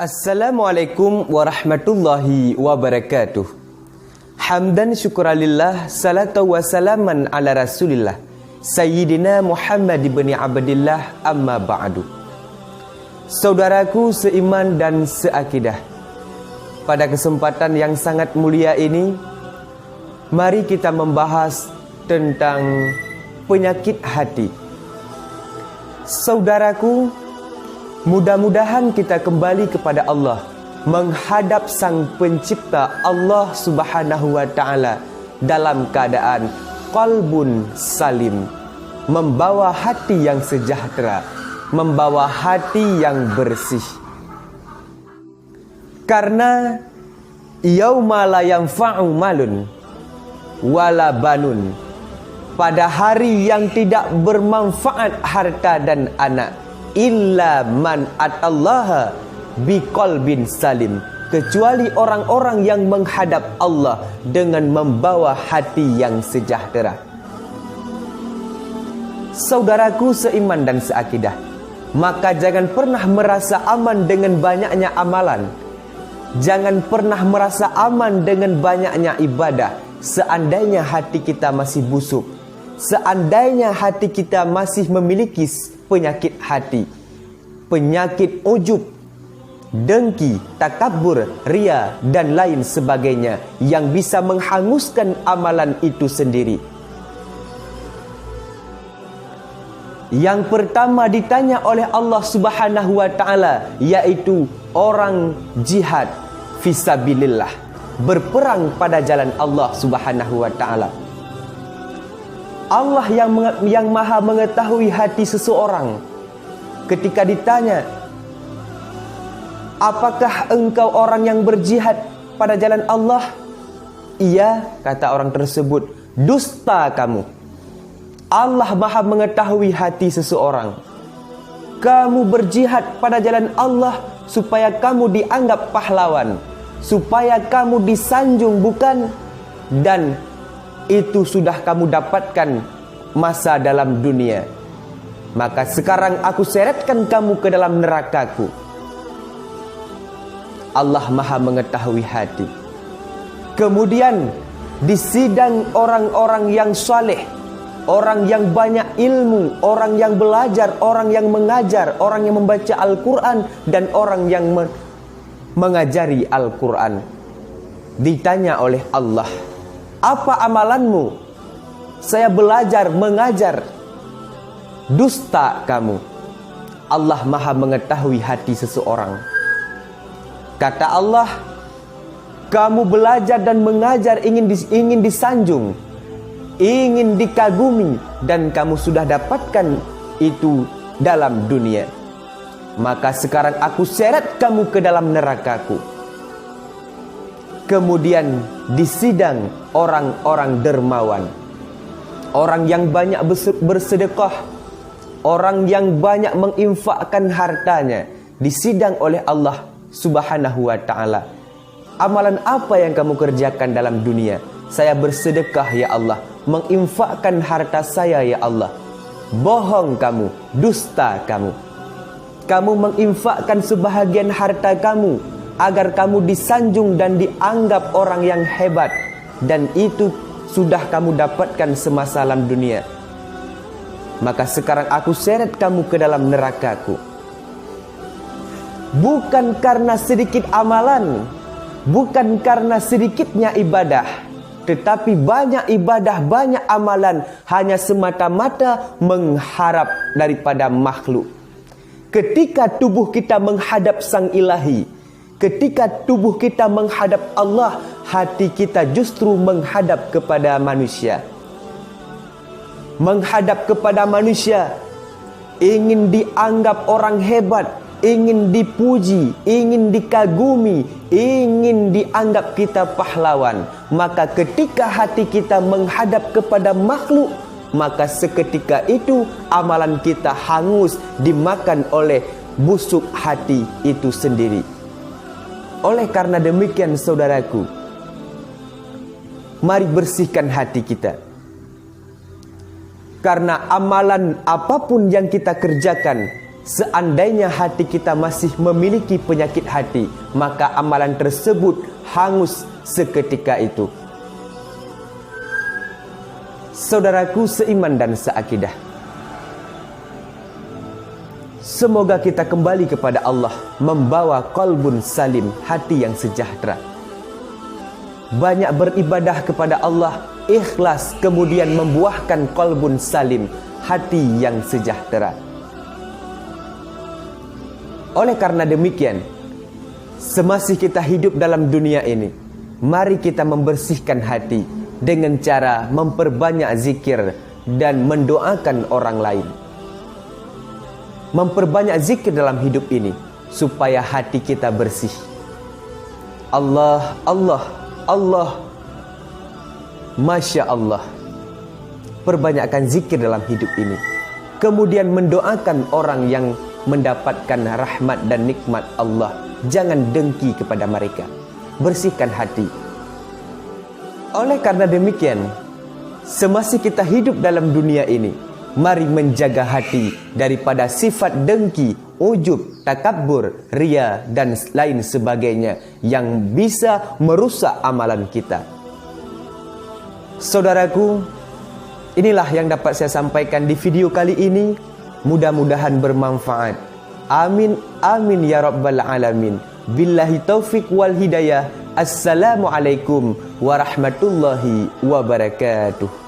Assalamualaikum warahmatullahi wabarakatuh. Hamdan syukralillah, salatu wassalaman ala rasulillah Sayyidina Muhammad ibn Abdillah, amma ba'du. Saudaraku seiman dan seakidah, pada kesempatan yang sangat mulia ini, mari kita membahas tentang penyakit hati. Saudaraku, mudah-mudahan kita kembali kepada Allah, menghadap Sang Pencipta Allah Subhanahu wa Ta'ala dalam keadaan qalbun salim, membawa hati yang sejahtera, membawa hati yang bersih. Karena yauma la yanfa'u malun wala banun, pada hari yang tidak bermanfaat harta dan anak, illa man atallaha biqalbin salim, kecuali orang-orang yang menghadap Allah dengan membawa hati yang sejahtera. Saudaraku seiman dan seakidah, maka jangan pernah merasa aman dengan banyaknya amalan. Jangan pernah merasa aman dengan banyaknya ibadah, seandainya hati kita masih busuk, seandainya hati kita masih memiliki penyakit hati, penyakit ujub, dengki, takabur, ria dan lain sebagainya yang bisa menghanguskan amalan itu sendiri. Yang pertama ditanya oleh Allah Subhanahu wa Ta'ala, yaitu orang jihad fisabilillah, berperang pada jalan Allah Subhanahu wa Ta'ala. Allah yang maha mengetahui hati seseorang. Ketika ditanya, apakah engkau orang yang berjihad pada jalan Allah? Iya, kata orang tersebut, dusta kamu. Allah maha mengetahui hati seseorang. Kamu berjihad pada jalan Allah supaya kamu dianggap pahlawan, supaya kamu disanjung, bukan? Dan itu sudah kamu dapatkan masa dalam dunia. Maka sekarang aku seretkan kamu ke dalam nerakaku. Allah maha mengetahui hati. Kemudian disidang orang-orang yang saleh, orang yang banyak ilmu, orang yang belajar, orang yang mengajar, orang yang membaca Al-Quran, dan orang yang mengajari Al-Quran. Ditanya oleh Allah, apa amalanmu? Saya belajar, mengajar. Dusta kamu. Allah maha mengetahui hati seseorang. Kata Allah, kamu belajar dan mengajar ingin disanjung, ingin dikagumi, dan kamu sudah dapatkan itu dalam dunia. Maka sekarang aku seret kamu ke dalam nerakaku. Kemudian disidang orang-orang dermawan, orang yang banyak bersedekah, orang yang banyak menginfakkan hartanya, disidang oleh Allah Subhanahu wa Ta'ala. Amalan apa yang kamu kerjakan dalam dunia? Saya bersedekah ya Allah, menginfakkan harta saya ya Allah. Bohong kamu, dusta kamu. Kamu menginfakkan sebahagian harta kamu agar kamu disanjung dan dianggap orang yang hebat, dan itu sudah kamu dapatkan semasa dalam dunia. Maka sekarang aku seret kamu ke dalam nerakaku. Bukan karena sedikit amalan, bukan karena sedikitnya ibadah, tetapi banyak ibadah, banyak amalan hanya semata-mata mengharap daripada makhluk. Ketika tubuh kita menghadap Sang Ilahi, ketika tubuh kita menghadap Allah, hati kita justru menghadap kepada manusia. Menghadap kepada manusia, ingin dianggap orang hebat, ingin dipuji, ingin dikagumi, ingin dianggap kita pahlawan. Maka ketika hati kita menghadap kepada makhluk, maka seketika itu amalan kita hangus, dimakan oleh busuk hati itu sendiri. Oleh karena demikian saudaraku, mari bersihkan hati kita. Karena amalan apapun yang kita kerjakan, Seandainya hati kita masih memiliki penyakit hati, maka amalan tersebut hangus seketika itu. Saudaraku seiman dan seakidah, semoga kita kembali kepada Allah membawa qalbun salim, hati yang sejahtera. Banyak beribadah kepada Allah, ikhlas, kemudian membuahkan qalbun salim, hati yang sejahtera. Oleh karena demikian, semasih kita hidup dalam dunia ini, mari kita membersihkan hati dengan cara memperbanyak zikir dan mendoakan orang lain. Memperbanyak zikir dalam hidup ini supaya hati kita bersih. Allah, Allah, Allah, Masya Allah. Perbanyakkan zikir dalam hidup ini. Kemudian mendoakan orang yang mendapatkan rahmat dan nikmat Allah. Jangan dengki kepada mereka. Bersihkan hati. Oleh karena demikian, semasih kita hidup dalam dunia ini, mari menjaga hati daripada sifat dengki, ujub, takabbur, ria dan lain sebagainya yang bisa merusak amalan kita. Saudaraku, inilah yang dapat saya sampaikan di video kali ini. Mudah-mudahan bermanfaat. Amin, amin ya rabbal alamin. Billahi taufik wal hidayah. Assalamualaikum warahmatullahi wabarakatuh.